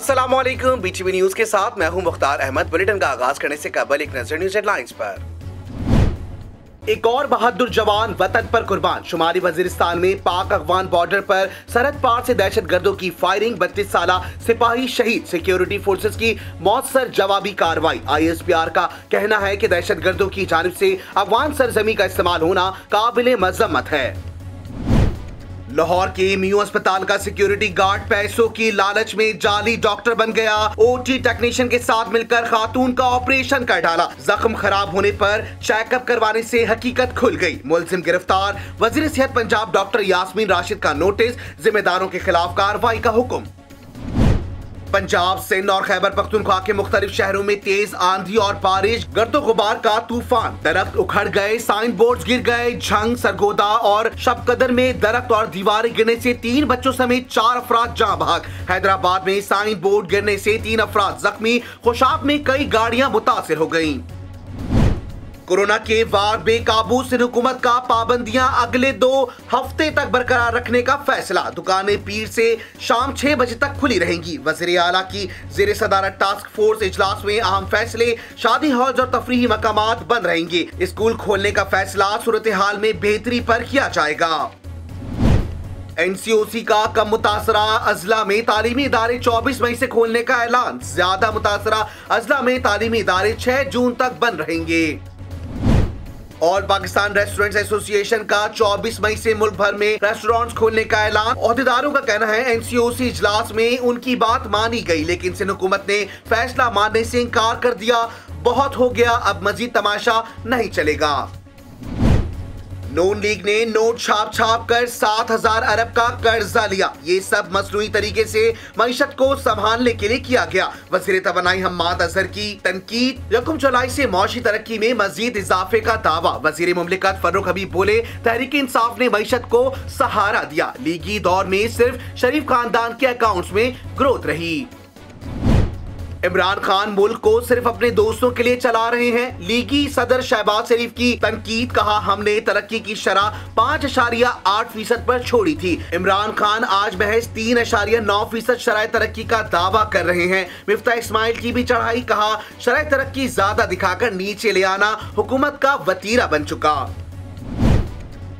अस्सलामुअलैकुम। BTV news के साथ मैं हूं मुख्तार अहमद। बुलेटिन का आगाज करने से कबल एक नजर न्यूज हेडलाइंस पर। एक और बहादुर जवान वतन पर कुर्बान। शुमाली वजीरिस्तान में पाक अफगान बॉर्डर पर सरहद पार से दहशतगर्दों की फायरिंग, 32 साला सिपाही शहीद। सिक्योरिटी फोर्सेस की मौसर जवाबी कार्रवाई। ISPR का कहना है कि दहशतगर्दों की जानिब से अफगान सरजमी का इस्तेमाल होना काबिल मजम्मत है। लाहौर के मियो अस्पताल का सिक्योरिटी गार्ड पैसों की लालच में जाली डॉक्टर बन गया। OT टेक्नीशियन के साथ मिलकर खातून का ऑपरेशन कर डाला। जख्म खराब होने पर चेकअप करवाने से हकीकत खुल गई। मुलजिम गिरफ्तार। वजीर सेहत पंजाब डॉक्टर यास्मीन राशिद का नोटिस। जिम्मेदारों के खिलाफ कार्रवाई का हुक्म। पंजाब, सिंध और खैबर पख्तूनख्वा के मुख्तलिफ शहरों में तेज आंधी और बारिश, गर्दो गुबार का तूफान। दरख्त उखड़ गए, साइन बोर्ड गिर गए। झंग, सरगोदा और शबकदर में दरख्त और दीवारें गिरने से 3 बच्चों समेत 4 अफराद जाँ बहक। हैदराबाद में साइन बोर्ड गिरने से 3 अफराद जख्मी। खुशाब में कई गाड़ियां मुतासिर हो गयी। कोरोना के वार बेकाबू, सिंध हुकूमत का पाबंदियां अगले 2 हफ्ते तक बरकरार रखने का फैसला। दुकानें पीर से शाम 6 बजे तक खुली रहेंगी। वज़ीर आला की ज़ेरे सदारत टास्क फोर्स इजलास में अहम फैसले। शादी हॉल्स और तफरीही मकामात बंद रहेंगे। स्कूल खोलने का फैसला सूरत हाल में बेहतरी पर किया जाएगा। NCOC का कम मुतासरा अजला में तालीमी इदारे 24 मई से खोलने का ऐलान। ज्यादा मुतासरा अजला में तालीमी इदारे 6 जून तक बंद रहेंगे। ऑल पाकिस्तान रेस्टोरेंट्स एसोसिएशन का 24 मई से मुल्क भर में रेस्टोरेंट्स खोलने का ऐलान। ओहदेदारों का कहना है NCOC इजलास में उनकी बात मानी गई, लेकिन सिंध हुकूमत ने फैसला मानने से इनकार कर दिया। बहुत हो गया, अब मजीद तमाशा नहीं चलेगा। नून लीग ने नोट छाप कर 7,000 अरब का कर्जा लिया। ये सब मसनूई तरीके से मईशत को संभालने के लिए किया गया। वज़ीर तवानाई हम्माद अजहर की तनकीद। यकम जुलाई से मौशी तरक्की में मजीद इजाफे का दावा। वज़ीर मुमलिकत फर्रुख हबीब बोले, तहरीक इंसाफ ने मईशत को सहारा दिया। लीगी दौर में सिर्फ शरीफ खानदान के अकाउंट्स में ग्रोथ रही। इमरान खान मुल्क को सिर्फ अपने दोस्तों के लिए चला रहे हैं। लीगी सदर शहबाज शरीफ की तनकीद। कहा, हमने तरक्की की शरह 5.8% पर छोड़ी थी। इमरान खान आज महज 3.9% शरह तरक्की का दावा कर रहे हैं। मिफ्ता इस्माइल की भी चढ़ाई। कहा, शरह तरक्की ज्यादा दिखाकर नीचे ले आना हुकूमत का वतीरा बन चुका।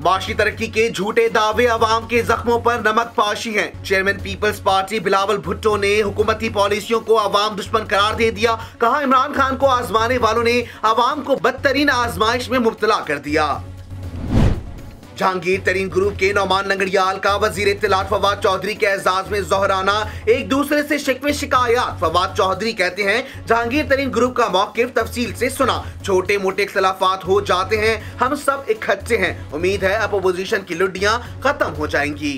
माशी तरक्की के झूठे दावे अवाम के जख्मों पर नमक पाशी हैं। Chairman peoples party Bilawal Bhutto ने हुकूमती पॉलिसियों को अवाम दुश्मन करार दे दिया। कहा, इमरान खान को आजमाने वालों ने अवाम को बदतरीन आजमाइश में मुब्तला कर दिया। जहांगीर तरीन ग्रुप के नौमान लंगड़ियाल का वजीर इत्तलात फवाद चौधरी के एजाज में जोहराना। एक दूसरे से शिकवे शिकायत। फवाद चौधरी कहते हैं, जहांगीर तरीन ग्रुप का मौकिफ तफसील से सुना। छोटे मोटे इख्तलाफात हो जाते हैं, हम सब इकट्ठे हैं। उम्मीद है अब अपोजिशन की लुड्डियां खत्म हो जाएंगी।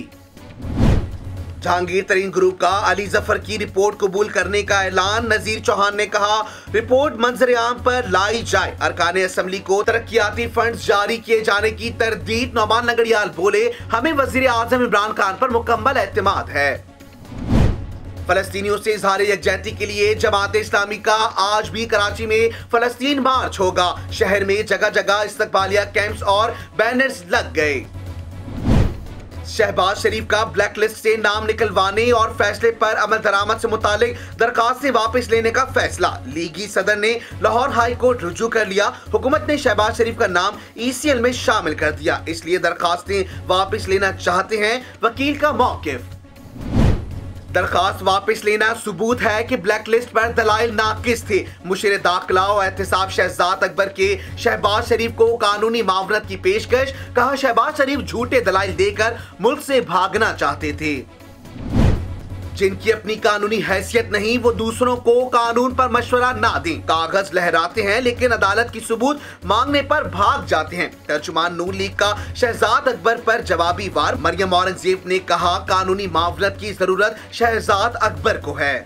जहांगीर तरीन ग्रुप का अली जफर की रिपोर्ट कबूल करने का ऐलान। नजीर चौहान ने कहा, रिपोर्ट मंजर आम पर लाई जाए। अरकान असम्बली को तरक्याती फंड जारी किए जाने की तरदीद। नौमान लंगड़ियाल बोले, हमें वजीर आजम इमरान खान पर मुकम्मल एतमाद है। फलस्तीनियों से इजहार यकजहती के लिए जमात इस्लामी का आज भी कराची में फलस्तीन मार्च होगा। शहर में जगह जगह इस्तकबालिया कैंप्स और बैनर्स लग गए। शहबाज शरीफ का ब्लैक लिस्ट से नाम निकलवाने और फैसले पर अमल दरामद से मुतालिक दरखास्तें वापस लेने का फैसला। लीगी सदर ने लाहौर हाई कोर्ट रुजू कर लिया। हुकूमत ने शहबाज शरीफ का नाम ECL में शामिल कर दिया, इसलिए दरखास्तें वापस लेना चाहते हैं। वकील का मौकिफ। दरखास्त वापस लेना सबूत है कि ब्लैक लिस्ट पर दलाइल नाकिस थे। मुशीर दाखिला और एहतसाब शहजाद अकबर के शहबाज शरीफ को कानूनी मावनत की पेशकश। कहा, शहबाज शरीफ झूठे दलाइल देकर मुल्क से भागना चाहते थे। जिनकी अपनी कानूनी हैसियत नहीं, वो दूसरों को कानून पर मशवरा ना दें। कागज लहराते हैं लेकिन अदालत की सबूत मांगने पर भाग जाते हैं। तर्जुमान नून लीग का शहजाद अकबर पर जवाबी वार। मरियम औरंगजेब ने कहा, कानूनी मावनत की जरूरत शहजाद अकबर को है।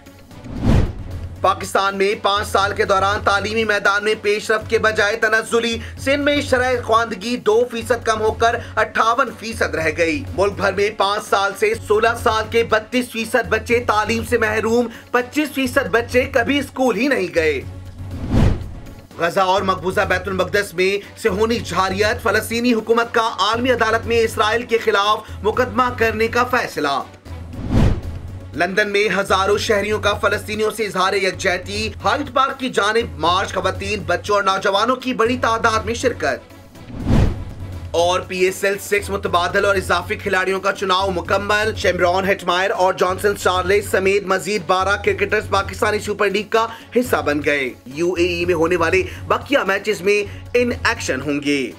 पाकिस्तान में 5 साल के दौरान तालीमी मैदान में पेशरफ्त के बजाय तनज़्ज़ुली। सिंध में शरह ख्वानदगी 2% कम होकर 58% रह गई। मुल्क भर में 5 साल से 16 साल के 32% बच्चे तालीम से महरूम। 25% बच्चे कभी स्कूल ही नहीं गए। गजा और मकबूजा बैतुल मक़दस में सेहूनी जहारियत। फलस्तीनी हुकूमत का आलमी अदालत में इसराइल के खिलाफ मुकदमा करने का फैसला। लंदन में हजारों शहरियों का फलस्तीनियों से इजहार यकजहती, हाइड पार्क की जानिब मार्च, खवातीन, बच्चों और नौजवानों की बड़ी तादाद में शिरकत। और PSL 6 मुतबादल और इजाफी खिलाड़ियों का चुनाव मुकम्मल। शेमरॉन, हेटमायर और जॉनसन चार्लेस समेत मजीद 12 क्रिकेटर्स पाकिस्तानी सुपर लीग का हिस्सा बन गए। UAE में होने वाले बकिया मैचेस में इन एक्शन होंगे।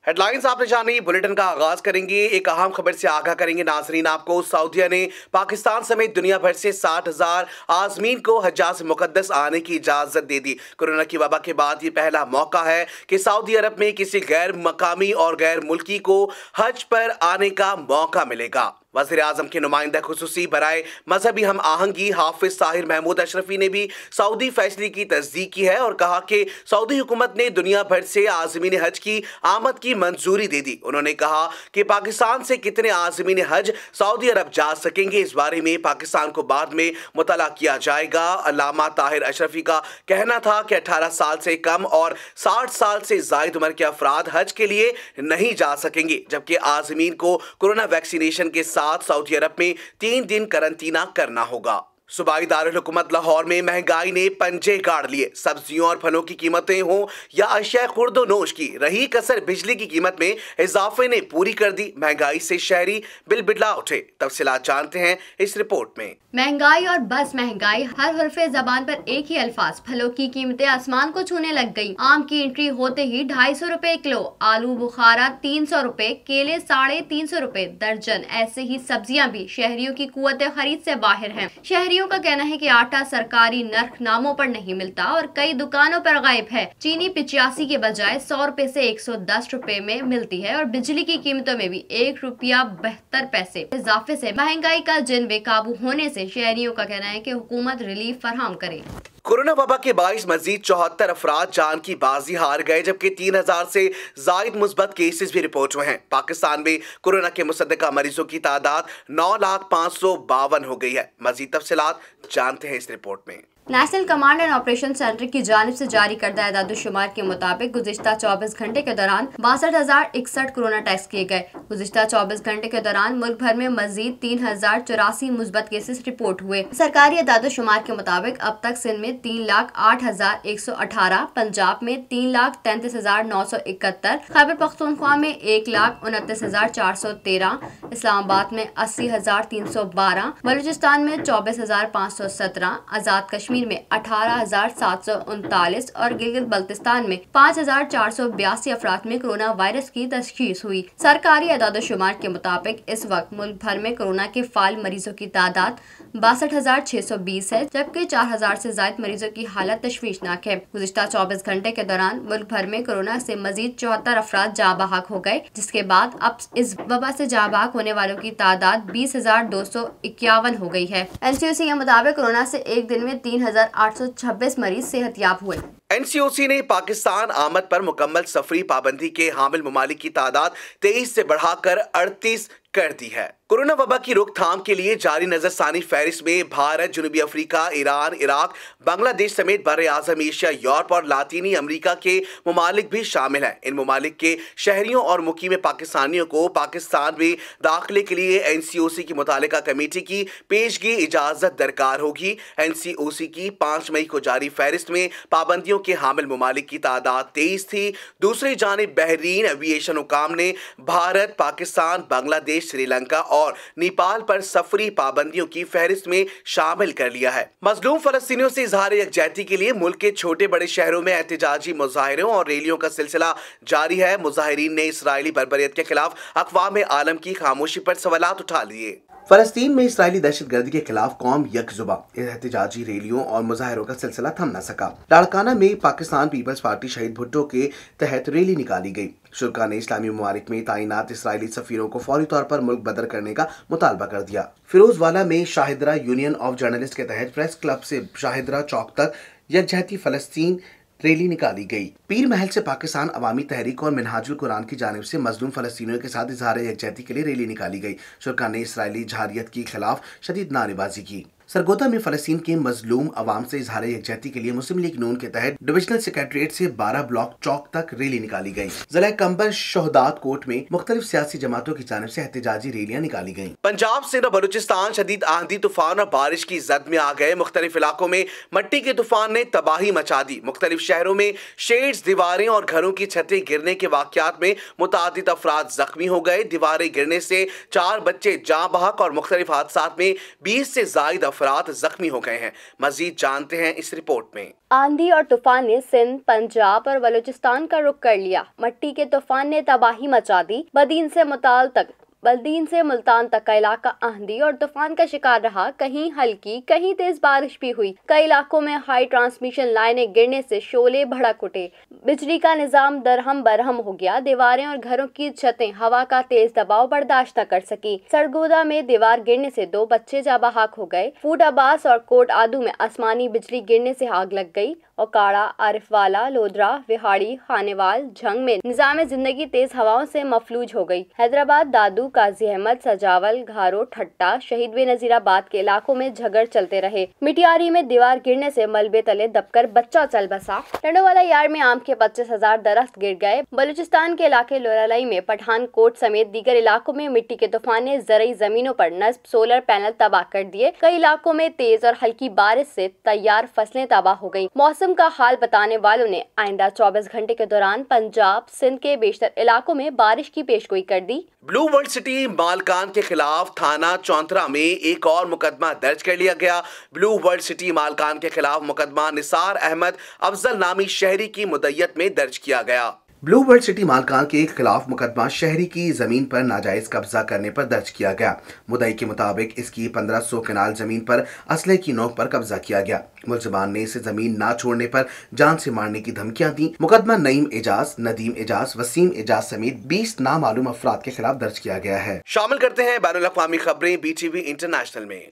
हेडलाइंस आपने जानी, बुलेटिन का आगाज करेंगे एक अहम खबर से आगाह करेंगे नाजरीन आपको। सऊदीया ने पाकिस्तान समेत दुनिया भर से 60,000 आजमीन को हज्जाज मुकद्दस आने की इजाजत दे दी। कोरोना की वबा के बाद ये पहला मौका है कि सऊदी अरब में किसी गैर मकामी और गैर मुल्की को हज पर आने का मौका मिलेगा। वज़ीर आज़म के नुमाइंदा खुसूसी बराए मजहबी हम आहंगी हाफिज ताहिर महमूद अशरफी ने भी सऊदी फैसले की तस्दीक की है और कहा कि सऊदी हुकूमत ने दुनिया भर से आज़मीन हज की आमद की मंजूरी दे दी। उन्होंने कहा कि पाकिस्तान से कितने आज़मीन हज सऊदी अरब जा सकेंगे इस बारे में पाकिस्तान को बाद में मुतला किया जाएगा। अल्लामा ताहिर अशरफी का कहना था कि 18 साल से कम और 60 साल से जायद उम्र के अफराद हज के लिए नहीं जा सकेंगे, जबकि आज़मीन को कोरोना वैक्सीनेशन के साथ सऊदी अरब में 3 दिन करंटीना करना होगा। सूबाई दारुल हुकूमत लाहौर में महंगाई ने पंजे गाड़ लिए। सब्जियों और फलों की कीमतें हों या अशिया खुर्दो नोश की, रही कसर बिजली की कीमत में इजाफे ने पूरी कर दी। महंगाई से शहरी बिलबिला उठे। तफसीलात जानते हैं इस रिपोर्ट में। महंगाई और बस महंगाई, हर हरफे जबान पर एक ही अल्फाज। फलों की कीमतें आसमान को छूने लग गई। आम की एंट्री होते ही 250 रुपए किलो, आलू बुखारा 300 रुपए, केले 350 रुपए दर्जन। ऐसे ही सब्जियां भी शहरियों की कुव्वत खरीद से बाहर हैं। शहरियों का कहना है कि आटा सरकारी नर्ख नामों पर नहीं मिलता और कई दुकानों पर गायब है। चीनी 85 के बजाय 100 रुपए से 110 रुपए में मिलती है और बिजली की कीमतों में भी 1 रुपया 72 पैसे इजाफे से महंगाई का जिन बेकाबू होने से शहरियों का कहना है कि हुकूमत रिलीफ फराहम करे। कोरोना वबा के बाईस मजीद 74 अफराद जान की बाजी हार गए, जबकि 3000 से जायद मुस्बत केसेस भी रिपोर्ट हुए हैं। पाकिस्तान में कोरोना के मुसद्दका मरीजों की तादाद 9,552 हो गई है। मजीद तफसीलात जानते हैं इस रिपोर्ट में। National command and operation centre की जानिब से जारी करदा एदाद-ओ-शुमार के मुताबिक गुज़िश्ता 24 घंटे के दौरान 62,061 कोरोना टेस्ट किए गए। गुज़िश्ता 24 घंटे के दौरान मुल्क भर में मजीद 3,084 मुस्बत केसेस रिपोर्ट हुए। सरकारी एदाद-ओ-शुमार के मुताबिक अब तक सिंध में 3,08,118, पंजाब में 3,33,971, खैबर पख्तूनख्वा में 1,29,413, इस्लामाबाद में 80,312, बलूचिस्तान में 24,517, आजाद कश्मीर में 18,739 और गिलगित बल्तिस्तान में 5,482 अफराद में कोरोना वायरस की तशखीस हुई। सरकारी एदाद-ओ-शुमार के मुताबिक इस वक्त मुल्क भर में कोरोना के फाइल मरीजों की तादाद 62,620 है, जबकि 4,000 से ज्यादा मरीजों की हालत तशवीशनाक है। गुज़िश्ता 24 घंटे के दौरान मुल्क भर में कोरोना से मजीद 74 अफराद जाँ बहक हो गए, जिसके बाद अब इस वबा से जाँ बहक होने वालों की तादाद 20,251 हो गई है। NCOC के मुताबिक कोरोना से एक दिन में 3,826 मरीज सेहतयाब हुए। NCOC ने पाकिस्तान आमद पर मुकम्मल सफरी पाबंदी के हामिल ममालिक की तादाद 23 से बढ़ाकर 38 कर दी है। कोरोना वबा की रोकथाम के लिए जारी नजरसानी फहरिस्त में भारत, जनूबी अफ्रीका, ईरान, इराक, बांग्लादेश समेत बर्रे आज़म एशिया, यूरोप और लातीनी अमेरिका के ममालिक भी शामिल हैं। इन ममालिक के शहरियों और मुकीम पाकिस्तानियों को पाकिस्तान में दाखिले के लिए NCOC की मुतालिका कमेटी की पेशगी इजाजत दरकार होगी। NCOC की 5 मई को जारी फहरिस्त में पाबंदियों के हामिल ममालिक की तादाद 23 थी। दूसरी जानिब बहरीन एविएशन हुकाम ने भारत, पाकिस्तान, बांग्लादेश, श्रीलंका और नेपाल पर सफरी पाबंदियों की फहरिस्त में शामिल कर लिया है। मजलूम फलस्तीनियों से इजहार यकजहती के लिए मुल्क के छोटे बड़े शहरों में एहतजाजी मुजाहिरों और रैलियों का सिलसिला जारी है। मुजाहिरीन ने इसराइली बर्बरियत के खिलाफ अक़वाम आलम की खामोशी पर सवालात उठा लिए। फलस्तीन में इसराइली दहशतगर्दी के खिलाफ कौम यकजुबा, एहतजाजी रैलियों और मुजाहिरों का सिलसिला थम न सका। लाड़काना में पाकिस्तान पीपल्स पार्टी शहीद भुट्टो के तहत रैली निकाली गई। शुरा ने इस्लामी ममालिक में तैनात इसराइली सफीरों को फौरी तौर पर मुल्क बदर करने का मुतालबा कर दिया। फिरोजवाला में शाहिदरा यूनियन ऑफ जर्नलिस्ट के तहत प्रेस क्लब से शाहिदरा चौक तक यकजहती फलस्तीन रैली निकाली गई। पीर महल से पाकिस्तान अवामी तहरीक और मिनहाजुल कुरान की जानिब से मजलूम फलस्तीनियों के साथ इजहार यकजहती के लिए रैली निकाली गई। शुरा ने इसराइली जहारियत के खिलाफ शदीद नारेबाजी की। सरगोदा में फलस्तीन के मजलूम अवाम से इजहार यकजहती के लिए मुस्लिम लीग नून के तहत डिविजनल सेक्रेटरीट से 12 ब्लॉक चौक तक रैली निकाली गई। जिला कंबर शोहदात कोर्ट में मुख्तलिफ सियासी जमातों की जानिब से एहतजाजी रैलियां निकाली गई। पंजाब सिंध और बलूचिस्तान शदीद आंधी तूफान और बारिश की जद में आ गए। मुख्तलिफ इलाकों में मट्टी के तूफान ने तबाही मचा दी। मुख्तलिफ शहरों में शेड्स, दीवारें और घरों की छतें गिरने के वाकयात में मुतादिद अफराद जख्मी हो गए। दीवारें गिरने से 4 बच्चे जाँ बहक और मुख्तलिफ हादसात में 20 से जायद अफराद जख्मी हो गए हैं। मजीद जानते हैं इस रिपोर्ट में। आंधी और तूफान ने सिंध, पंजाब और बलूचिस्तान का रुख कर लिया। मट्टी के तूफान ने तबाही मचा दी। बलदीन से मुल्तान तक का इलाका आंधी और तूफान का शिकार रहा। कहीं हल्की कहीं तेज बारिश भी हुई। कई इलाकों में हाई ट्रांसमिशन लाइनें गिरने से शोले भड़क उठे। बिजली का निजाम दरहम बरहम हो गया। दीवारें और घरों की छतें हवा का तेज दबाव बर्दाश्त न कर सकी। सरगोदा में दीवार गिरने से 2 बच्चे जाँ बहक हो गए। फूड अब्बास और कोट आदू में आसमानी बिजली गिरने से आग लग गई। ओकाड़ा, आरिफवाला, लोधरा, विहाड़ी, खानेवाल, झंग में निजाम जिंदगी तेज हवाओं से मफलूज हो गई। हैदराबाद, दादू, काजी अहमद, सजावल, घारो, ठट्टा, शहीद बेनजीराबाद के इलाकों में झगड़ चलते रहे। मिटियारी में दीवार गिरने से मलबे तले दबकर बच्चा चल बसा। टंडोवाला यार्ड में आम के 25,000 दरख्त गिर गए। बलूचिस्तान के इलाके लोरालाई में पठानकोट समेत दीगर इलाकों में मिट्टी के तूफान ने ज़रई जमीनों पर नस्ब सोलर पैनल तबाह कर दिए। कई इलाकों में तेज और हल्की बारिश से तैयार फसलें तबाह हो गयी। मौसम का हाल बताने वालों ने आइंदा 24 घंटे के दौरान पंजाब, सिंध के बेशतर इलाकों में बारिश की पेशगोई कर दी। ब्लू वर्ल्ड सिटी मालकान के खिलाफ थाना चौंतरा में एक और मुकदमा दर्ज कर लिया गया। ब्लू वर्ल्ड सिटी मालकान के खिलाफ मुकदमा निसार अहमद अफजल नामी शहरी की मुद्दत में दर्ज किया गया। ब्लू वर्ल्ड सिटी मालकान के खिलाफ मुकदमा शहरी की जमीन पर नाजायज कब्जा करने पर दर्ज किया गया। मुद्दई के मुताबिक इसकी 1500 कनाल जमीन पर असले की नोक पर कब्जा किया गया। मुलजिमान ने इसे जमीन ना छोड़ने पर जान से मारने की धमकियां दी। मुकदमा नईम एजाज, नदीम एजाज, वसीम एजाज समेत 20 नामालूम अफराद के खिलाफ दर्ज किया गया है। शामिल करते हैं बैनुल अक़वामी खबरें BTV इंटरनेशनल में।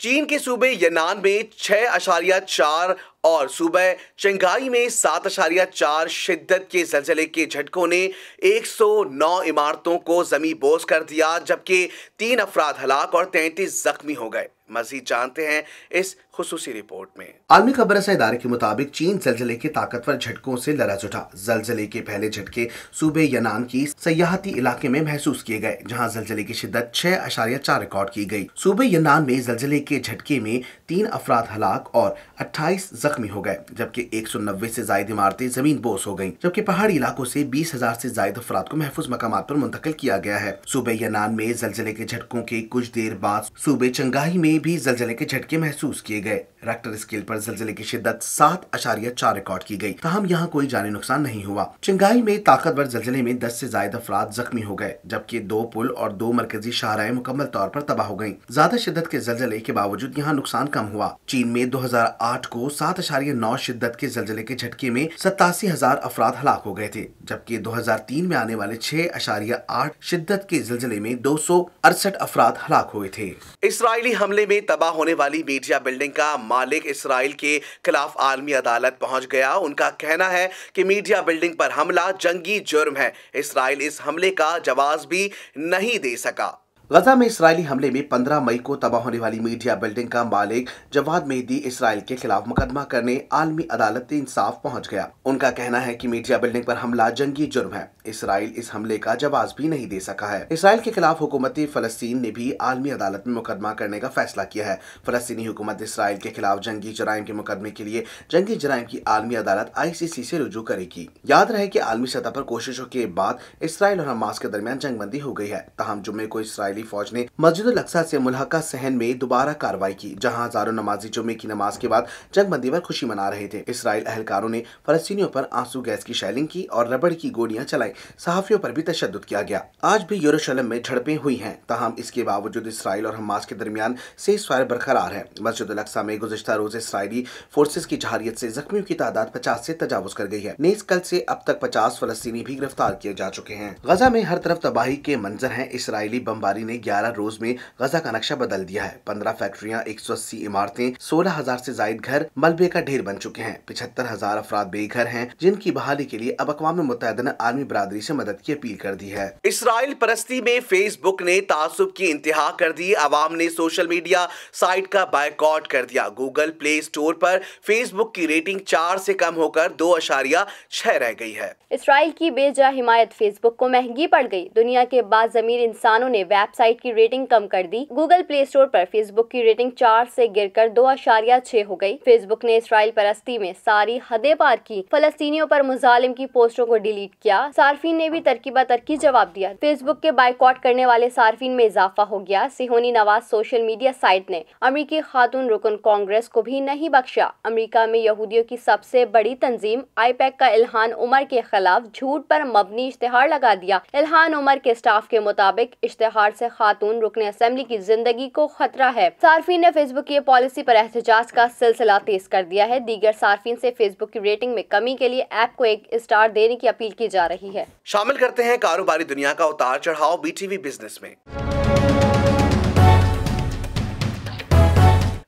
चीन के सूबे यनान में 6.4 और सूबे शंघाई में 7.4 शिद्दत के ज़लज़ले के झटकों ने 109 इमारतों को ज़मीं बोस कर दिया, जबकि 3 अफराद हलाक और 33 जख्मी हो गए। मज़ीद जानते हैं इस खुसूसी रिपोर्ट में। आलमी खबरसां इदारे के मुताबिक चीन ज़लज़ले के ताकतवर झटकों से लरज़ उठा। ज़लज़ले के पहले झटके सूबे यनान की सयाहती इलाके में महसूस किए गए, जहां ज़लज़ले की शिद्दत 6.4 रिकॉर्ड की गई। सूबे यनान में ज़लज़ले के झटके में 3 अफराद हलाक और 28 जख्मी हो गए, जबकि 190 से ज्यादा इमारतें जमीन बोस हो गईं, जबकि पहाड़ी इलाकों से 20,000 से ज्यादा अफराद को महफूज मकामात पर मुंतकिल किया गया है। सूबे यनान में ज़लज़ले के झटकों के कुछ देर बाद सूबे चंगाई में भी ज़लज़ले के झटके महसूस किए गए। रेक्टर स्केल पर ज़लज़ले की शिद्दत 7.4 रिकॉर्ड की गई, ताहम यहाँ कोई जानी नुकसान नहीं हुआ। चंगाई में ताकतवर ज़लज़ले में 10 से ज्यादा अफराद जख्मी हो गए, जबकि 2 पुल और 2 मरकजी शाहराएं मुकम्मल तौर पर तबाह हो गयी। ज्यादा शिद्दत के ज़लज़ले के बावजूद यहाँ नुकसान कम हुआ। चीन में 2008 को 7.9 शिद्दत के ज़लज़ले के झटके में 87,000 अफराद हलाक हो गए थे, जबकि 2003 में आने वाले 6.8 शिद्दत के ज़लज़ले में 268 अफराद हलाक हुए थे। इसराइली हमले में तबाह होने वाली मीडिया बिल्डिंग का मालिक इसराइल के खिलाफ आलमी अदालत पहुंच गया। उनका कहना है कि मीडिया बिल्डिंग पर हमला जंगी जुर्म है। इसराइल इस हमले का जवाब भी नहीं दे सका। गजा में इसराइली हमले में 15 मई को तबाह होने वाली मीडिया बिल्डिंग का मालिक जवाद मेहदी इसराइल के खिलाफ मुकदमा करने आलमी अदालत इंसाफ पहुंच गया। उनका कहना है कि मीडिया बिल्डिंग पर हमला जंगी जुर्म है। इसराइल इस हमले का जवाब भी नहीं दे सका है। इसराइल के खिलाफ हुकूमती फलस्तीन ने भी आलमी अदालत में मुकदमा करने का फैसला किया है। फलस्तीनी हुकूमत इसराइल के खिलाफ जंगी जराइम के मुकदमे के लिए जंगी जराइम की आलमी अदालत ICC से रुजू करेगी। याद रहे कि आलमी सतह पर कोशिशों के बाद इसराइल और हमास के दरमियान जंगबंदी हो गई है। ताहम जुम्मे को इसराइली फौज ने मस्जिदुल अक्सा से मुल्हका सहन में दोबारा कार्रवाई की, जहां हजारों नमाजी जुम्मे की नमाज के बाद जंगबंदी पर खुशी मना रहे थे। इसराइल अहलकारों ने फलस्तीनियों पर आंसू गैस की शेलिंग की और रबड़ की गोलियां चलाई। सहाफियों पर भी तशद्दुद किया गया। आज भी यरूशलेम में झड़पें हुई हैं, ताहम इसके बावजूद इसराइल और हमास के दरमियान सीज़फायर बरकरार है। मस्जिदुल अक्सा में गुज़िश्ता रोज इसराइली फोर्सेस की जहारियत से जख्मियों की तादाद 50 से तजावुज कर गई है। नीज कल से अब तक 50 फलस्तीनी भी गिरफ्तार किए जा चुके हैं। गजा में हर तरफ तबाही के मंजर हैं। इसराइली बमबारी महामारी ने 11 रोज में गजा का नक्शा बदल दिया है। 15 फैक्ट्रियां, 180 इमारतें, 16,000 से जायद घर मलबे का ढेर बन चुके हैं। 75,000 अफराद बेघर हैं, जिनकी बहाली के लिए अब अक़वाम मुत्तहिदा ने आर्मी बरादरी से मदद की अपील कर दी है। इसराइल परस्ती में फेसबुक ने तासुब की इंतहा कर दी। अवाम ने सोशल मीडिया साइट का बायकॉट कर दिया। गूगल प्ले स्टोर पर फेसबुक की रेटिंग 4 से कम होकर 2.6 रह गई है। इसराइल की बेजा हिमायत फेसबुक को महंगी पड़ गई। दुनिया के बाद ज़मीर इंसानों ने वेबसाइट की रेटिंग कम कर दी। गूगल प्ले स्टोर पर फेसबुक की रेटिंग 4 से गिरकर 2.6 हो गई। फेसबुक ने इसराइल परस्ती में सारी हदें पार की। फलस्तीनियों पर मुजालिम की पोस्टों को डिलीट किया। सार्फिन ने भी तरकीबा तरकी जवाब दिया। फेसबुक के बायकॉट करने वाले सार्फिन में इजाफा हो गया। सिहोनी नवाज सोशल मीडिया साइट ने अमरीकी खातून रुकन कांग्रेस को भी नहीं बख्शा। अमरीका में यहूदियों की सबसे बड़ी तंजीम आईपैक का इल्हान उमर के खिलाफ झूठ पर मबनी इश्तिहार लगा दिया। इल्हान उमर के स्टाफ के मुताबिक इश्तिहार से खातून रुकन असेंबली की जिंदगी को खतरा है। सार्फिन ने फेसबुक की पॉलिसी पर एहतजाज का सिलसिला तेज कर दिया है। दीगर सार्फिन से फेसबुक की रेटिंग में कमी के लिए ऐप को 1 स्टार देने की अपील की जा रही है। शामिल करते हैं कारोबारी दुनिया का उतार चढ़ाव BTV बिजनेस में।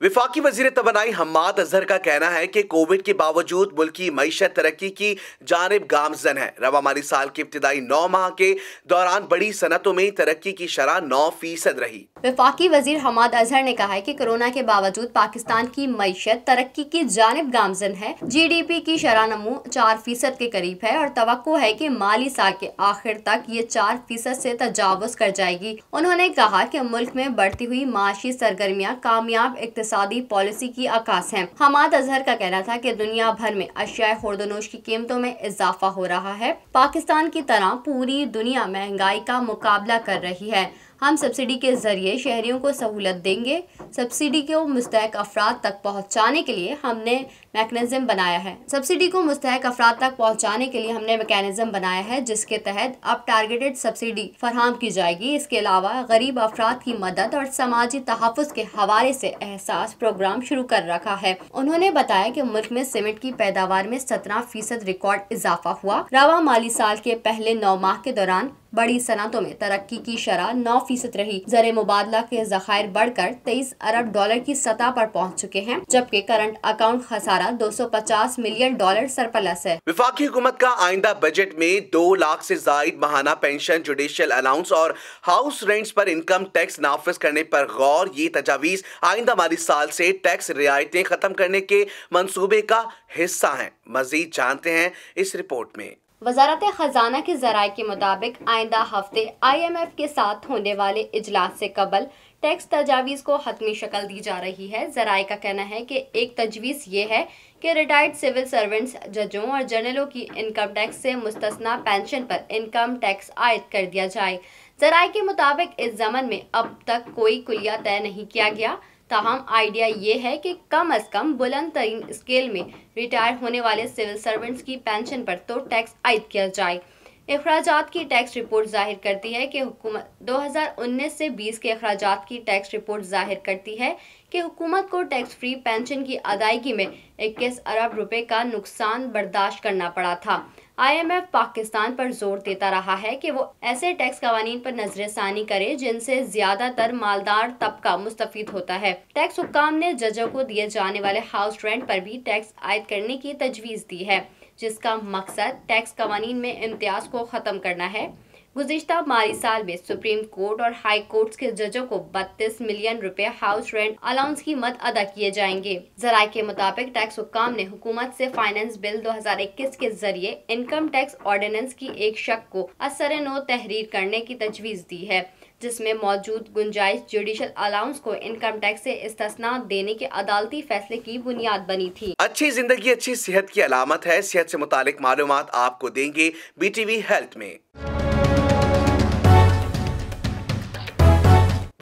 विफाकी वजीर तवानाई हम्माद अजहर का कहना है कि कोविड के बावजूद मुल्क की मईशत तरक्की की जानिब गामजन है। रवा माली साल के इब्तिदाई 9 माह के दौरान बड़ी सनतों में तरक्की की शरह 9% रही। विफाकी वजीर हम्माद अजहर ने कहा है कि कोरोना के बावजूद पाकिस्तान की मईशत तरक्की की जानिब गामजन है। GDP की शरह नमू 4% के करीब है और तवक्को है कि माली साल के आखिर तक ये 4% से तजावुज कर जाएगी। उन्होंने कहा कि मुल्क में बढ़ती हुई माशी सरगर्मियाँ कामयाब इक्तिसादी पॉलिसी की अक्कास हैं। हम्माद अजहर का कहना था कि दुनिया भर में अशियाए खुर्दनोश की कीमतों में इजाफा हो रहा है। पाकिस्तान की तरह पूरी दुनिया महंगाई का मुकाबला कर रही है। हम सब्सिडी के जरिए शहरियों को सहूलत देंगे। सब्सिडी को मुस्तहक अफराद तक पहुँचाने के लिए हमने मैकेनिज्म बनाया है। सब्सिडी को मुस्तहक अफराद तक पहुँचाने के लिए हमने मैकेनिज्म बनाया है, जिसके तहत अब टारगेटेड सब्सिडी फराहम की जाएगी। इसके अलावा गरीब अफराद की मदद और समाजी तहफ़्फ़ुज़ के हवाले से एहसास प्रोग्राम शुरू कर रखा है। उन्होंने बताया कि मुल्क में सीमेंट की पैदावार में 17% रिकॉर्ड इजाफा हुआ। रवा माली साल के पहले 9 माह के दौरान बड़ी सनतों में तरक्की की शरह 9% रही। ज़र मुबादला के ज़खायर बढ़कर 23 अरब डॉलर की सतह पर पहुंच चुके हैं, जबकि करंट अकाउंट खसारा 250 मिलियन डॉलर सरप्लस है। विफाकी हुकूमत का आइंदा बजट में 2 लाख से जायद माहाना पेंशन, जुडिशियल अलाउंस और हाउस रेंट्स पर इनकम टैक्स नाफिज करने पर गौर। ये तजावीज आइंदा माली साल से टैक्स रियायतें खत्म करने के मंसूबे का हिस्सा है। मजीद जानते हैं इस रिपोर्ट में। वजारत खजाना के जराये के मुताबिक आइंदा हफ्ते IMF के साथ होने वाले इजलास से कबल टैक्स तजावीज़ को हतमी शक्ल दी जा रही है। जराये का कहना है कि एक तजवीज़ ये है कि रिटायर्ड सिविल सर्वेंट्स, जजों और जनरलों की इनकम टैक्स से मुस्तस्ना पेंशन पर इनकम टैक्स आयद कर दिया जाए। जराये के मुताबिक इस ज़मन में अब तक कोई कुलिया तय नहीं किया गया। ताहम आइडिया ये है कि कम अज़ कम बुलंद तरीन स्केल में रिटायर होने वाले सिविल सर्वेंट्स की पेंशन पर तो टैक्स आयद किया जाए। अखराजात की टैक्स रिपोर्ट जाहिर करती है कि हुकूमत 2019 से 20 के अखराजात की टैक्स रिपोर्ट जाहिर करती है कि हुकूमत को टैक्स फ्री पेंशन की अदायगी में 21 अरब रुपए का नुकसान बर्दाश्त करना पड़ा था। IMF पाकिस्तान पर जोर देता रहा है कि वो ऐसे टैक्स कवानीन पर नजरसानी करे जिनसे ज्यादातर मालदार तबका मुस्तफीद होता है। टैक्स हुक्काम ने जजों को दिए जाने वाले हाउस रेंट पर भी टैक्स आयद करने की तजवीज़ दी है, जिसका मकसद टैक्स कवानीन में इम्तियाज को ख़त्म करना है। गुज़िश्ता माली साल में सुप्रीम कोर्ट और हाई कोर्ट्स के जजों को 32 मिलियन रुपए हाउस रेंट अलाउंस की मद अदा किए जाएंगे। जराये के मुताबिक टैक्स हुक्काम ने हुकूमत से फाइनेंस बिल 2021 के जरिए इनकम टैक्स ऑर्डिनेंस की एक शक को असर नो तहरीर करने की तजवीज़ दी है, जिसमें मौजूद गुंजाइश जुडिशल अलाउंस को इनकम टैक्स से इस्तिस्ना देने के अदालती फैसले की बुनियाद बनी थी। अच्छी जिंदगी अच्छी सेहत की अलामत है। सेहत से मुतालिक मालूमात आपको देंगे BTV हेल्थ में।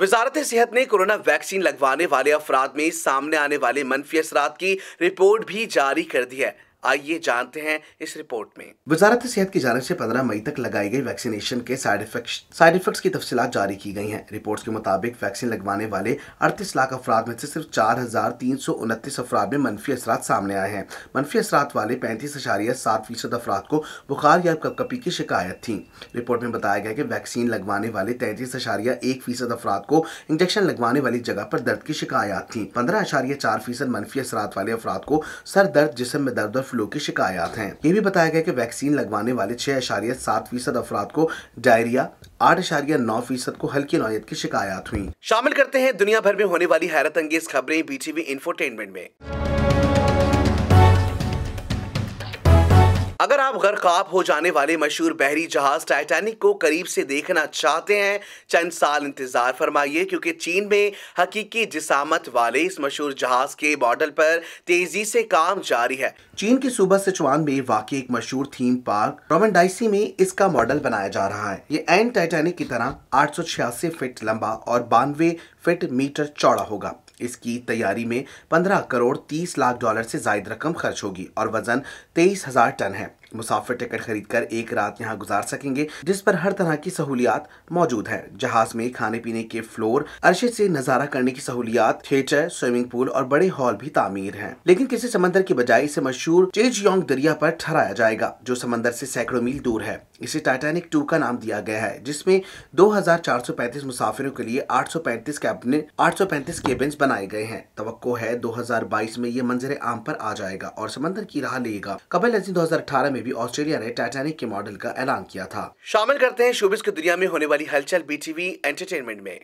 वजारत सेहत ने कोरोना वैक्सीन लगवाने वाले अफराद में सामने आने वाले मनफी असरात की रिपोर्ट भी जारी कर दी है। आइए जानते हैं इस रिपोर्ट में। वजारत सेहत की जानिब से 15 मई तक लगाई गई वैक्सीनेशन के साइड इफेक्ट्स की तफसीलात जारी की गई हैं। रिपोर्ट्स के मुताबिक वैक्सीन लगवाने वाले 38 लाख अफराद में से सिर्फ 4,329 अफराद में मनफी असरात सामने आए हैं। मनफी असरात वाले 35.7% अफराद को बुखार या कपकपी की शिकायत थी। रिपोर्ट में बताया गया कि वैक्सीन लगवाने वाले 33.1% अफराद को इंजेक्शन लगवाने वाली जगह पर दर्द की शिकायत थी। 15.4% मनफी असरात वाले अफराद को सर दर्द, जिस्म में दर्द और फ्लू की शिकायत हैं। ये भी बताया गया कि वैक्सीन लगवाने वाले 6.7% अफराद को डायरिया, 8.9% को हल्की नौयत की शिकायत हुई। शामिल करते हैं दुनिया भर में होने वाली हैरत अंगेज खबरें BTV इंफोटेनमेंट में। अगर आप गर्काब हो जाने वाले मशहूर बहरी जहाज टाइटैनिक को करीब से देखना चाहते हैं, चंद साल इंतजार फरमाइए, क्योंकि चीन में हकीकी जिसामत वाले इस मशहूर जहाज के मॉडल पर तेजी से काम जारी है। चीन के सूबा सिचुआन में वाक़ एक मशहूर थीम पार्क रोमेंडाइसी में इसका मॉडल बनाया जा रहा है। ये एन टाइटैनिक की तरह 886 फीट लंबा और 92 फीट मीटर चौड़ा होगा। इसकी तैयारी में 15 करोड़ 30 लाख डॉलर से ज्यादा रकम खर्च होगी और वजन 23,000 टन है। मुसाफिर टिकट खरीदकर एक रात यहां गुजार सकेंगे, जिस पर हर तरह की सहूलियात मौजूद है। जहाज में खाने पीने के फ्लोर, अरशे से नजारा करने की सहूलियात, थिएटर, स्विमिंग पूल और बड़े हॉल भी तामीर हैं। लेकिन किसी समंदर की बजाय इसे मशहूर चेजयोंग दरिया पर ठहराया जाएगा, जो समंदर से सैकड़ों मील दूर है। इसे टाइटैनिक 2 का नाम दिया गया है, जिसमें 2,435 मुसाफिरों के लिए 835 केबिन्स बनाए गए हैं। तवक्को है 2022 में ये मंजर आम पर आ जाएगा और समंदर की राह लेगा। कबल 2018 में भी ऑस्ट्रेलिया ने टाइटैनिक के मॉडल का ऐलान किया था। शामिल करते हैं शोबिस की दुनिया में होने वाली हलचल BTV एंटरटेनमेंट में।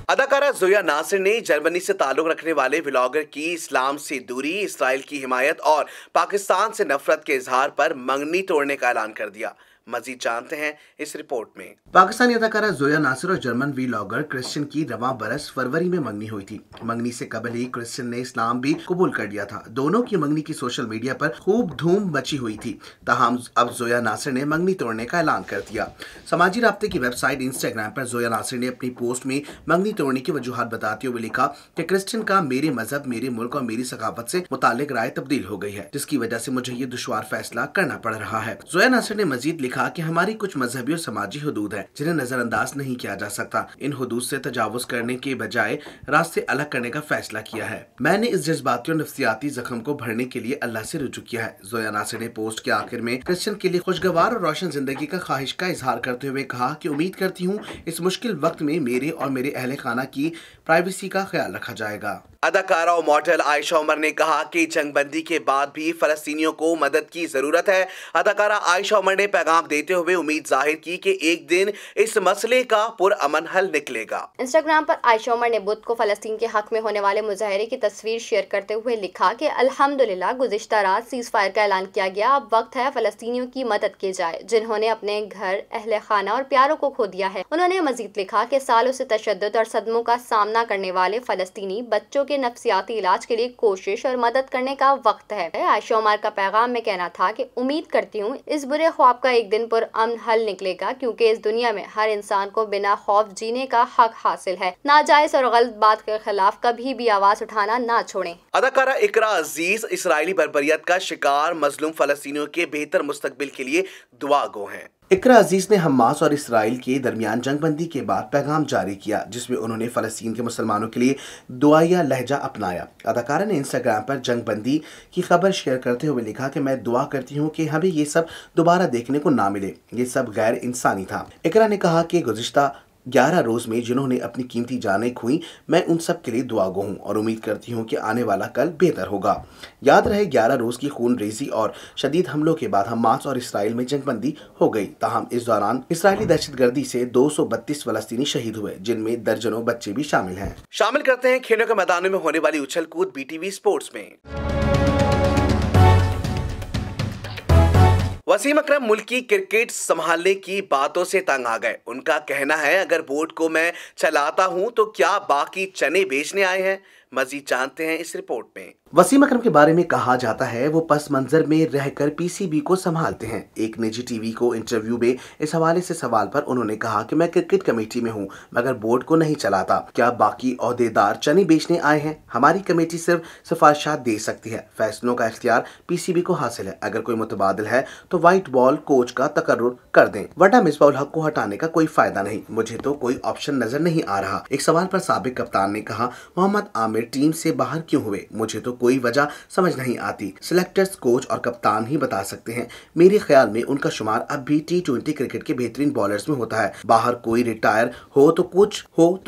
अदाकारा जोया नासिर ने जर्मनी से ताल्लुक रखने वाले व्लॉगर की इस्लाम से दूरी, इसराइल की हिमायत और पाकिस्तान से नफरत के इजहार पर मंगनी तोड़ने का ऐलान कर दिया। मजीद जानते हैं इस रिपोर्ट में। पाकिस्तानी अदाकारा जोया नासिर और जर्मन व्लॉगर क्रिश्चियन की रवां बरस फरवरी में मंगनी हुई थी। मंगनी से कबल ही क्रिश्चियन ने इस्लाम भी कबूल कर लिया था। दोनों की मंगनी की सोशल मीडिया पर खूब धूम मची हुई थी। ताहम अब जोया नासिर ने मंगनी तोड़ने का ऐलान कर दिया। समाजी राब्ते की वेबसाइट इंस्टाग्राम पर जोया नासिर ने अपनी पोस्ट में मंगनी तोड़ने की वजूहात बताते हुए लिखा कि क्रिश्चियन का मेरे मजहब, मेरे मुल्क और मेरी सकाफत से मुतालिक राय तब्दील हो गई है, जिसकी वजह से मुझे ये दुश्वार फैसला करना पड़ रहा है। जोया नासिर ने मजीद लिखा कि हमारी कुछ मजहबी और समाजी हुदूद है जिन्हें नजरअंदाज नहीं किया जा सकता। इन हुदूद से तजावुज करने के बजाय रास्ते अलग करने का फैसला किया है। मैंने इस जज्बाती और नफ्सियाती जख्म को भरने के लिए अल्लाह से रुजू किया है। जोया नासिर ने पोस्ट के आखिर में क्रिश्चियन के लिए खुशगवार और रोशन जिंदगी का ख्वाहिश का इजहार करते हुए कहा कि उम्मीद करती हूँ इस मुश्किल वक्त में मेरे और मेरे अहले खाना की प्राइवेसी का ख्याल रखा जाएगा। अदाकारा और मॉडल आयशा उमर ने कहा कि जंगबंदी के बाद भी फलस्तीनियों को मदद की जरूरत है। अदाकारा आयशा उमर ने पैगाम देते हुए उम्मीद जाहिर की कि एक दिन इस मसले का पुरअमन हल निकलेगा। इंस्टाग्राम पर आयशा उमर ने बुध को फलस्तीन के हक में होने वाले मुजाहरे की तस्वीर शेयर करते हुए लिखा कि अल्हम्दुलिल्लाह गुज़िश्ता रात सीज फायर का ऐलान किया गया। अब वक्त है फलस्तीनियों की मदद की जाए जिन्होंने अपने घर, अहले खाना और प्यारों को खो दिया है। उन्होंने मजीद लिखा कि सालों से तशद्दुद और सदमों का सामना करने वाले फलस्तीनी बच्चों के नफ्सियाती इलाज के लिए कोशिश और मदद करने का वक्त है। आयशा उमर का पैगाम में कहना था कि उम्मीद करती हूँ इस बुरे ख्वाब का एक दिन पुरअमन हल निकलेगा, क्योंकि इस दुनिया में हर इंसान को बिना खौफ जीने का हक हासिल है। नाजायज और गलत बात के खिलाफ कभी भी आवाज उठाना ना छोड़ें। अदाकारा इकरा अजीज इसराइली बर्बरियत का शिकार मजलूम फलस्तीनियों के बेहतर मुस्तकबिल के लिए दुआ गो हैं। इकरा अजीज ने हमास और इसराइल के दरमियान जंगबंदी के बाद पैगाम जारी किया, जिसमें उन्होंने फलस्तीन के मुसलमानों के लिए दुआया लहजा अपनाया। अदाकारा ने इंस्टाग्राम पर जंगबंदी की खबर शेयर करते हुए लिखा कि मैं दुआ करती हूँ कि हमें ये सब दोबारा देखने को ना मिले, ये सब गैर इंसानी था। इकरा ने कहा कि गुज़िश्ता 11 रोज में जिन्होंने अपनी कीमती जानें खोई, मैं उन सब के लिए दुआ गो हूँ और उम्मीद करती हूँ कि आने वाला कल बेहतर होगा। याद रहे 11 रोज की खून रेजी और शदीद हमलों के बाद हमास और इसराइल में जंगबंदी हो गई। ताहम इस दौरान इसराइली दहशतगर्दी से 232 फलस्तीनी शहीद हुए, जिनमें दर्जनों बच्चे भी शामिल हैं। शामिल करते हैं खेलों के मैदानों में होने वाली उछल कूद BTV स्पोर्ट्स में। वसीम अकरम मुल्की क्रिकेट संभालने की बातों से तंग आ गए। उनका कहना है अगर बोट को मैं चलाता हूं तो क्या बाकी चने बेचने आए हैं। मजीद जानते हैं इस रिपोर्ट में। वसीम अकरम के बारे में कहा जाता है वो पस मंजर में रहकर पीसीबी को संभालते हैं। एक निजी टीवी को इंटरव्यू में इस हवाले से सवाल पर उन्होंने कहा कि मैं क्रिकेट कमेटी में हूं मगर बोर्ड को नहीं चलाता। क्या बाकी ओहदेदार चने बेचने आए हैं? हमारी कमेटी सिर्फ सिफारिशात दे सकती है, फैसलों का इख्तियार पीसीबी को हासिल है। अगर कोई मुतबादिल है तो व्हाइट बॉल कोच का तकर्रुर कर दें, वरना मिसबाह उल हक को हटाने का कोई फायदा नहीं। मुझे तो कोई ऑप्शन नजर नहीं आ रहा। एक सवाल पर साबिक कप्तान ने कहा, मोहम्मद आमिर टीम से बाहर क्यों हुए? मुझे तो कोई वजह समझ नहीं आती। सिलेक्टर्स, कोच और कप्तान ही बता सकते हैं। मेरे ख्याल में उनका शुमार अब भी T20 क्रिकेट के बेहतरीन बॉलर्स में होता है। बाहर कोई रिटायर हो तो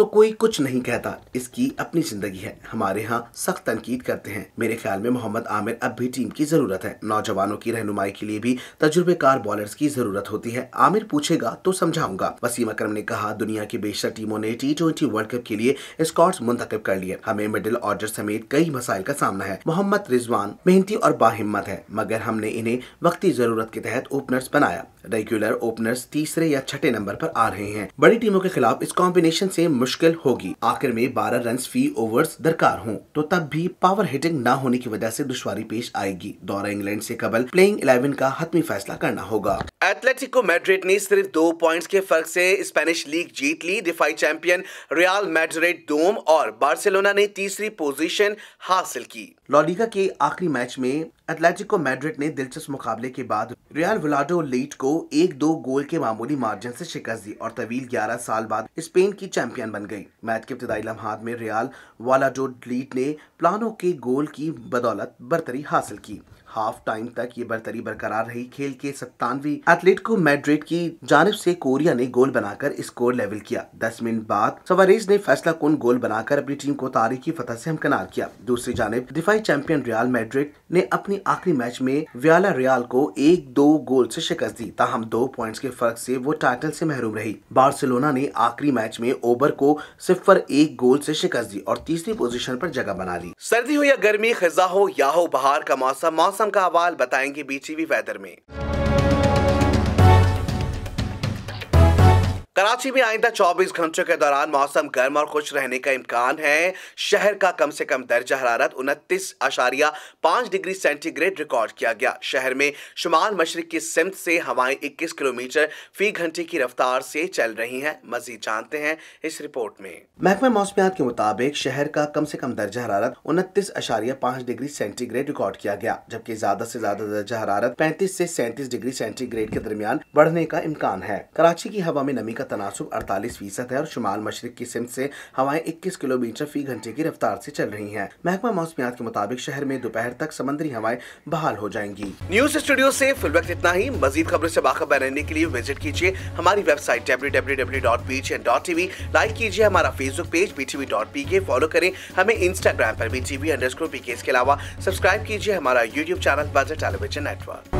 कोई कुछ नहीं कहता। इसकी अपनी जिंदगी है। हमारे यहाँ सख्त तनकीद करते हैं। मेरे ख्याल में मोहम्मद आमिर अब भी टीम की जरूरत है। नौजवानों की रहनुमाई के लिए भी तजुर्बेकार बॉलर्स की जरूरत होती है। आमिर पूछेगा तो समझाऊंगा। वसीम अकरम ने कहा, दुनिया की बेशतर टीमों ने T20 वर्ल्ड कप के लिए स्क्वाड्स मुंतखब कर लिए। हमें मिडिल ऑर्डर समेत कई मसाइल का सामना है। मोहम्मद रिजवान मेहनती और बाहिम्मत है मगर हमने इन्हें वक्ती जरूरत के तहत ओपनर्स बनाया। रेगुलर ओपनर्स तीसरे या छठे नंबर पर आ रहे हैं। बड़ी टीमों के खिलाफ इस कॉम्बिनेशन से मुश्किल होगी। आखिर में 12 रन फी ओवर्स दरकार हों तो तब भी पावर हिटिंग न होने की वजह से दुश्वारी पेश आएगी। दौरा इंग्लैंड से कबल प्लेइंग 11 का हतमी फैसला करना होगा। एटलेटिको मैड्रिड ने सिर्फ 2 पॉइंट्स के फर्क से स्पेनिश लीग जीत ली। डिफाई चैंपियन रियल मैड्रिड दोम और बार्सिलोना ने तीसरी पोजीशन हासिल की। ला लीगा के आखिरी मैच में एटलेटिको मैड्रिड ने दिलचस्प मुकाबले के बाद रियल वलाडोलिड को 1-2 गोल के मामूली मार्जिन से शिकस्त दी और तवील 11 साल बाद स्पेन की चैंपियन बन गई। मैच के इब्तिदाई लम्हात में रियल वलाडोलिड ने प्लानो के गोल की बदौलत बरतरी हासिल की। हाफ टाइम तक ये बरतरी बरकरार रही। खेल के 97वीं एटलेटिको मैड्रिड की जानिब से कोरिया ने गोल बनाकर स्कोर लेवल किया। 10 मिनट बाद सवारेज ने फैसला कुन गोल बनाकर अपनी टीम को तारीखी फतह से हमकिनार किया। दूसरी जानिब दिफाई चैंपियन रियल मैड्रिड ने अपनी आखिरी मैच में वियाला रियल को 1-2 गोल से शिकस्त दी। ताहम 2 पॉइंट्स के फर्क से वो टाइटल से महरूम रही। बार्सिलोना ने आखिरी मैच में ओबर को 0-1 गोल से शिकस्त दी और तीसरी पोजीशन पर जगह बना ली। सर्दी हो या गर्मी, खिजा हो या हो बहार का मौसम का हवाल बताएंगे BTV वेदर में। कराची में आइंदा 24 घंटों के दौरान मौसम गर्म और खुश रहने का इम्कान है। शहर का कम से कम दर्जा हरारत 29.5 डिग्री सेंटीग्रेड रिकॉर्ड किया गया। शहर में शुमाल मशरिक की सिमत से हवाएं 21 किलोमीटर फी घंटे की रफ्तार से चल रही हैं। मजीद जानते हैं इस रिपोर्ट में। महकमा मौसमियात के मुताबिक शहर का कम से कम दर्जा हरारत 29.5 डिग्री सेंटीग्रेड रिकॉर्ड किया गया, जबकि ज्यादा से ज्यादा दर्जा हरारत 35 से 37 डिग्री सेंटीग्रेड के दरमियान बढ़ने का इम्कान है। कराची की हवा में नमी का तनासुब 48% है और शुमाल मशरिक की सिमत से हवाएं 21 किलोमीटर फी घंटे की रफ्तार से चल रही हैं। महकमा मौसमियात के मुताबिक शहर में दोपहर तक समंदरी हवाएं बहाल हो जाएंगी। न्यूज स्टूडियो से फिल वक्त इतना ही। मजीद खबरों से बाखबर रहने के लिए विजिट कीजिए हमारी वेबसाइट www.btn.tv। लाइक कीजिए हमारा फेसबुक पेज btv.pk। फॉलो करें हमें इंस्टाग्राम पर btv_pk। इसके अलावा सब्सक्राइब कीजिए हमारा YouTube channel budget television network.